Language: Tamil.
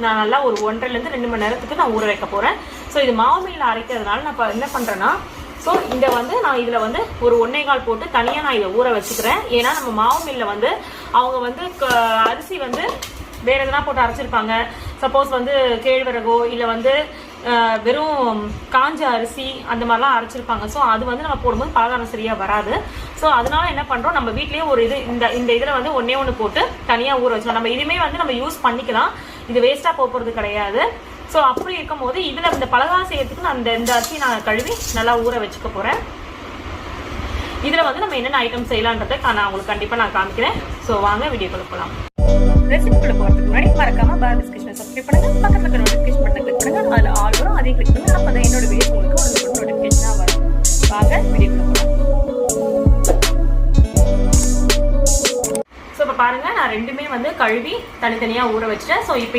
நான் நல்லா ஒரு 1.5 to 2 மணி நேரத்துக்கு நான் ஊற வைக்க போகிறேன். ஸோ இது மாவு மில்லில் அரைக்கிறதுனால நான் இப்போ என்ன பண்ணுறேன்னா, ஸோ இந்த வந்து நான் இதில் வந்து ஒரு 1.25 போட்டு தனியாக நான் இதை ஊற வச்சுக்கிறேன். ஏன்னா நம்ம மாவு மில்லில் வந்து அவங்க வந்து அரிசி வந்து வேறு எதுனா போட்டு அரைச்சிருப்பாங்க. சப்போஸ் வந்து கேழ்வரகோ இல்லை வந்து வெறும் காஞ்ச அரிசி அந்த மாதிரிலாம் அரைச்சிருப்பாங்க. ஸோ அது வந்து நம்ம போடும்போது பலகாரம் சரியாக வராது. ஸோ அதனால என்ன பண்ணுறோம், நம்ம வீட்லேயே ஒரு இது இந்த இதில் வந்து 1 போட்டு தனியாக ஊற வச்சோம். நம்ம இதுவுமே வந்து நம்ம யூஸ் பண்ணிக்கலாம், இது வேஸ்ட்டாக போகிறது கிடையாது. ஸோ அப்படி இருக்கும் போது இதில் இந்த பலகாரம் செய்யறதுக்கு நான் இந்த அரிசி நான் கழுவி நல்லா ஊற வச்சுக்க போகிறேன். இதில் வந்து நம்ம என்னென்ன ஐட்டம் செய்யலான்றதை நான் உங்களுக்கு கண்டிப்பாக நான் காமிக்கிறேன். ஸோ வாங்க வீடியோக்குள்ள போகலாம். ரெசிபிக்குள்ள போகிறதுக்கு முன்னாடி மறக்காம பாரதிஸ் கிச்சனை சப்ஸ்கிரைப் பண்ணுங்க, பக்கத்துல இருக்க நோட்டிஃபிகேஷன் பட்டனை கிளிக் பண்ணுங்க, அதில் ஆல் வரும், அதையும் கிளிக் பண்ணுங்க. அப்பதான் என்னோட வீடியோ உங்களுக்கு ஒரு நோட்டிஃபிகேஷனாக வரும். வாங்க வீடியோக்குள்ள போகலாம். ஸோ இப்போ பாருங்க, நான் ரெண்டுமே வந்து கழுவி தனித்தனியாக ஊற வச்சுட்டேன். ஸோ இப்போ